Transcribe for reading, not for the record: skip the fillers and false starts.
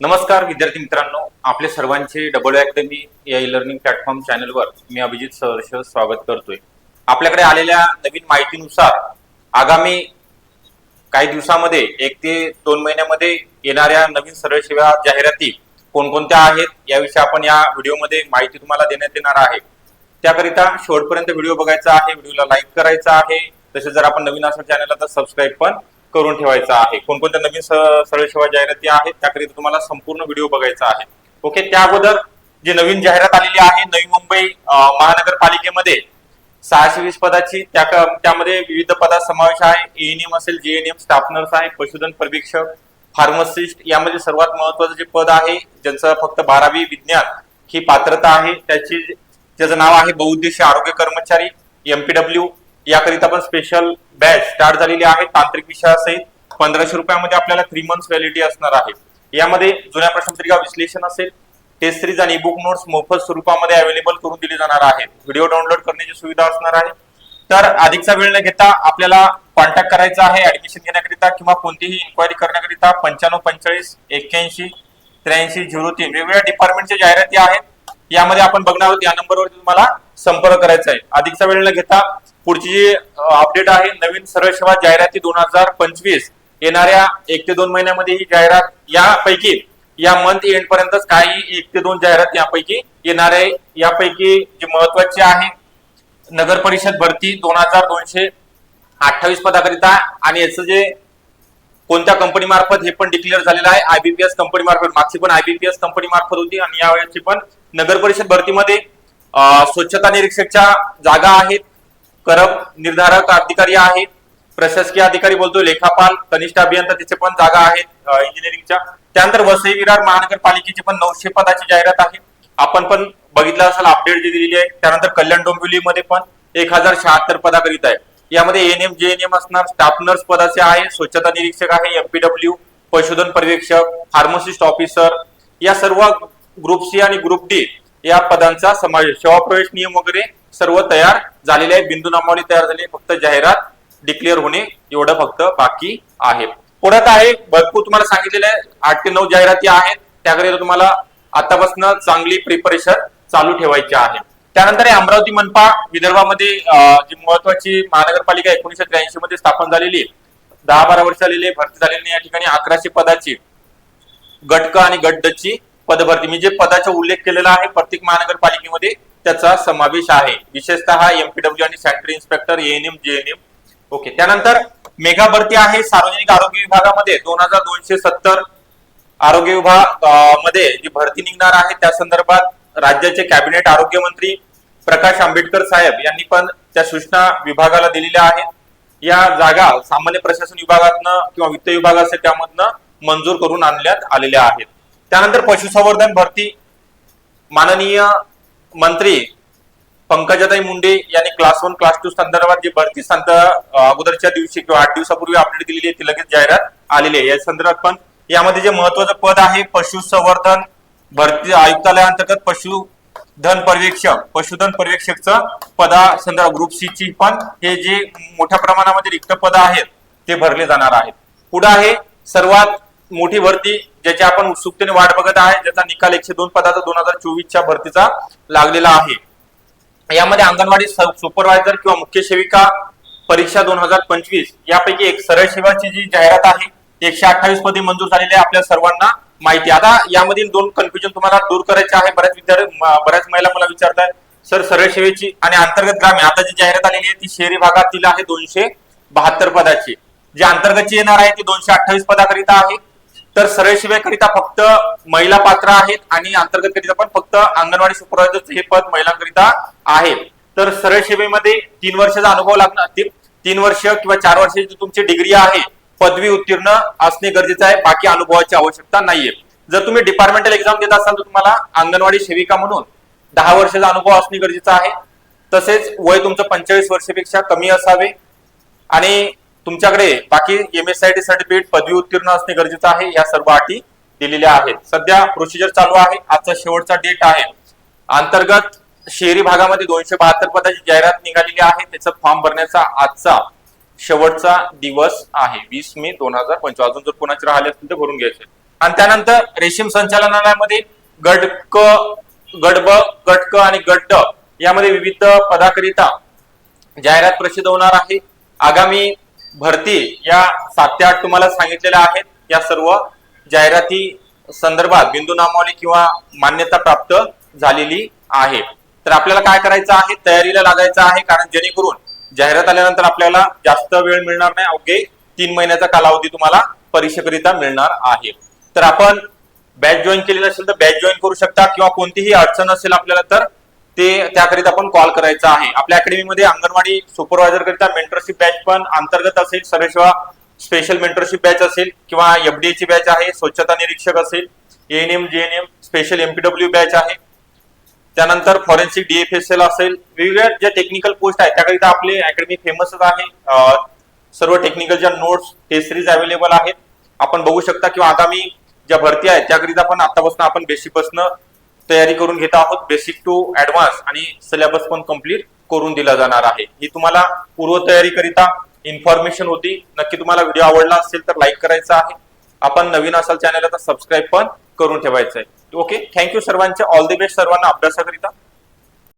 नमस्कार विद्यार्थी मित्रांनो, आपले सर्वांचे डबल अकॅडमी या ई लर्निंग प्लॅटफॉर्म चॅनलवर मी अभिजित सहर्ष स्वागत करतोय. आपल्याकडे आलेल्या नवीन माहितीनुसार आगामी काही दिवसामध्ये 1 ते 2 महिन्यामध्ये येणाऱ्या नवीन सरळ सेवा जाहिराती कोणकोणत्या आहेत याविषयी आपण या व्हिडिओमध्ये माहिती तुम्हाला देण्यात येणार आहे. त्याकरिता शेवटपर्यंत व्हिडिओ बघायचा आहे, व्हिडिओला लाईक करायचा आहे, तसेच जर आपण नवीन असेल चॅनलला तर सबस्क्राईब पण करून ठेवायचा आहे. कोणकोणत्या नवीन सरळ सेवा जाहिराती आहेत त्याकरिता तुम्हाला संपूर्ण व्हिडिओ बघायचा आहे. ओके, त्या अगोदर जी नवीन जाहिरात आलेली आहे नवी मुंबई महानगरपालिकेमध्ये 620 पदाची, त्यामध्ये विविध पदा समावेश आहे. एएनएम असेल, जेएनएम, स्टाफ नर्स आहे, पशुधन पर्यवेक्षक, फार्मासिस्ट. यामध्ये सर्वात महत्वाचं जे पद आहे ज्यांचं फक्त 12वी विज्ञान ही पात्रता आहे त्याचं नाव आहे बहुउद्देशीय आरोग्य कर्मचारी एमपीडब्ल्यू. याकरिता पण स्पेशल बॅच स्टार्ट झालेली आहे. तांत्रिक विषयासहित 1500 रुपयामध्ये आपल्याला 3 मंथ्स व्हॅलिडिटी असणार आहे. यामध्ये जुन्या प्रश्नपत्रिका विश्लेषण असेल, टेस्ट सिरीज आणि ईबुक नोट्स मोफत स्वरूपामध्ये अवेलेबल करून दिले जाणार आहेत. व्हिडिओ डाउनलोड करण्याची सुविधा असणार आहे. तर अधिकचा वेळ न घेता आपल्याला कॉन्टॅक्ट करायचा आहे ऍडमिशन घेण्याकरिता किंवा कोणतीही इन्क्वायरी करण्याकरिता 95 45 81 83 03 वेगवेगळ्या डिपार्टमेंटच्या जाहिराती आहेत. यामध्ये आपण बघणार आहोत. या नंबरवर तुम्हाला संपर्क करायचा आहे. अधिकचा वेळ न घेता पुढची जी अपडेट आहे नवीन सरळ सेवा जाहिराती 2025 येणाऱ्या 1 ते 2 महिन्यामध्ये ही जाहिरात यापैकी या मंथ एंड पर्यंतच काही 1 ते 2 जाहिरात यापैकी येणार आहे. यापैकी जे महत्वाचे आहे नगर परिषद भरती 2228 पदाकरिता आणि याचं जे कोणत्या कंपनी मार्फत हे पण डिक्लेअर झालेलं आहे. आयबीपीएस कंपनी मार्फत. मागची पण आयबीपीएस कंपनी मार्फत होती आणि यावेळेची पण नगर परिषद भरतीमध्ये स्वच्छता निरीक्षकच्या जागा आहेत, कर निर्धारक अधिकारी आहेत, प्रशासकीय अधिकारी बोलतोय, लेखापाल, कनिष्ठ अभियंता त्याचे पण जागा आहेत इंजिनिअरिंगच्या. त्यानंतर वसई विरार महानगरपालिकेची पण 900 पदाची जाहिरात आहे. आपण पण बघितलं असेल अपडेट जी दिलेली आहे. त्यानंतर कल्याण डोंबिवलीमध्ये पण 1076 पदाकरिता आहे. यामध्ये एएनएम जेएनएम असणार, स्टाफ नर्स पदाचे आहे, स्वच्छता निरीक्षक आहे, एमपीडब्ल्यू, पशुधन पर्यवेक्षक, फार्मासिस्ट ऑफिसर या सर्व ग्रुप सी आणि ग्रुप डी या पदांचा समावेश. सेवा प्रवेश नियम वगैरे सर्व तयार झालेले आहे. बिंदू नामावली तयार झाली, फक्त जाहिरात डिक्लेअर होणे एवढं फक्त बाकी आहे. पुढे आहे भरपूर तुम्हाला सांगितलेलं आहे 8 ते 9 जाहिराती आहेत. त्याकरिता तुम्हाला आतापासून चांगली प्रिपरेशन चालू ठेवायची आहे. त्यानंतर अमरावती मनपा विदर्भामध्ये जी महत्वाची महानगरपालिका 1983 मध्ये स्थापन झालेली 10-12 वर्ष झालेली भरती झालेली. या ठिकाणी 1100 पदाची गट क आणि गट ड ची पदभरती मी जे पदाचा उल्लेख केलेला आहे प्रत्येक महानगरपालिकेमध्ये त्याचा समावेश आहे. विशेषतः एमपीडब्ल्यू आणि sanitary inspector, ANM, JNM. Okay, त्यानंतर मेगा भरती आहे सार्वजनिक आरोग्य विभागामध्ये 2270 आरोग्य विभाग मध्ये जी भरती निघणार आहे. त्या संदर्भात राज्याचे कॅबिनेट आरोग्य मंत्री प्रकाश आंबेडकर साहेब यांनी पण त्या सूचना विभागाला दिलेल्या आहेत. या जागा सामान्य प्रशासन विभागातनं किंवा वित्त विभाग असेल त्यामधनं मंजूर करून आणण्यात आलेल्या आहेत. त्यानंतर पशुसंवर्धन भरती माननीय मंत्री पंकजाताई मुंडे यांनी क्लास 1 क्लास 2 संदर्भात जी भरती अगोदरच्या दिवशी किंवा 8 दिवसापूर्वी अपडेट दिलेली आहे ती लगेच जाहिरात आलेली आहे. या संदर्भात पण यामध्ये जे महत्वाचं पद आहे पशुसंवर्धन भरती आयुक्तालयाअंतर्गत पशुधन पर्यवेक्षकचं पदा संदर्भात ग्रुप सी ची पण हे जे मोठ्या प्रमाणामध्ये रिक्त पद आहेत ते भरले जाणार आहेत. पुढे आहे सर्वात मोठी भरती ज्याची आपण उत्सुकतेने वाट बघत आहे, ज्याचा निकाल 102 पदाचा 2024च्या भरतीचा लागलेला आहे. यामध्ये अंगणवाडी सुपरवायझर किंवा मुख्य सेविका परीक्षा 2025 यापैकी एक सरळ सेवाची जी जाहिरात आहे 128 पदे मंजूर झालेली आहे. आपल्या सर्वांना माहिती. आता यामधील 2 कन्फ्युजन तुम्हाला दूर करायचे आहे. बऱ्याच महिला मला विचारतात सर सरळ सेवेची आणि अंतर्गत ग्रामीण आता जी जाहिरात आलेली आहे ती शहरी भागातील आहे 272 पदाची. जे अंतर्गतची येणार आहे ती 228 पदाकरिता आहे. तर सरळ सेवेकरिता फक्त महिला पात्र आहेत आणि अंतर्गत करिता पण फक्त अंगणवाडी सुपरवायझरचे हे पद महिलांकरिता आहे. तर सरळ सेवेमध्ये 3 वर्षाचा अनुभव लागणार. 3 वर्ष किंवा 4 वर्षाची तुमची डिग्री आहे, पदवी उत्तीर्ण असणे गरजेचं आहे. बाकी अनुभवाची आवश्यकता नाहीये. जर तुम्ही डिपार्टमेंटल एक्झाम देत असाल तर तुम्हाला अंगणवाडी सेविका म्हणून 10 वर्षाचा अनुभव असणे गरजेचं आहे. तसेच वय तुमचं 45 वर्षापेक्षा कमी असावे आणि तुमच्याकडे बाकी एमएसआयटी सर्टिफिकेट पदवी उत्तीर्ण असणे गरजेचं आहे. या सर्व अटी दिलेल्या आहेत. सध्या प्रोसिजर चालू आहे. आजचा शेवटचा डेट आहे. अंतर्गत शहरी भागामध्ये 272 पदाची जाहिरात निघालेली आहे. त्याचा फॉर्म भरण्याचा आजचा शेवटचा दिवस आहे 20 मे 2025. अजून जर कोणाचे राहिले असतील तर भरून घ्यायचे. आणि त्यानंतर रेशीम संचालनालयामध्ये गट क, गट ब, गट क आणि गट ड यामध्ये विविध पदाकरिता जाहिरात प्रसिद्ध होणार आहे. आगामी भरती या 7 ते 8 तुम्हाला सांगितलेल्या आहेत. या सर्व जाहिराती संदर्भात बिंदू नामावली किंवा मान्यता प्राप्त झालेली आहे. तर आपल्याला काय करायचं आहे, तयारीला लागायचं आहे, कारण जेणेकरून जाहिरात आल्यानंतर आपल्याला जास्त वेळ मिळणार नाही. अवघे 3 महिन्याचा कालावधी तुम्हाला परीक्षेकरिता मिळणार आहे. तर आपण बॅच जॉईन केलेली असेल तर बॅच जॉईन करू शकता किंवा कोणतीही अडचण असेल आपल्याला तर ते त्याकरिता आपण कॉल करायचा आहे. आपल्या अकॅडमीमध्ये अंगणवाडी सुपरवायझर करिता मेंटरशिप बॅच पण अंतर्गत असेल, सर्वसेवा स्पेशल मेंटरशिप बॅच असेल किंवा एफडीए ची बॅच आहे, स्वच्छता निरीक्षक असेल, ANM JNM special MPW batch आहे, त्यानंतर फॉरेन्सिक डीएफएसएल असेल, वेगवेगळ्या ज्या टेक्निकल पोस्ट आहेत त्याकरिता आपली अकॅडमी फेमसच आहे. सर्व टेक्निकलच्या नोट्स टेस्ट सिरीज अवेलेबल आहेत. आपण बघू शकता किंवा आगामी ज्या भरती आहेत त्याकरिता पण आतापासून आपण बेसिकपासून तयारी करून घेत आहोत. बेसिक टू ऍडव्हान्स आणि सिलेबस पण कम्प्लीट करून दिला जाणार आहे. ही तुम्हाला पूर्व तयारी करिता इन्फॉर्मेशन होती. नक्की तुम्हाला व्हिडिओ आवडला असेल तर लाईक करायचा आहे. आपण नवीन असाल चॅनलला तर सबस्क्राईब पण करून ठेवायचं आहे. ओके, थँक्यू सर्वांचे, ऑल द बेस्ट सर्वांना अभ्यासाकरिता.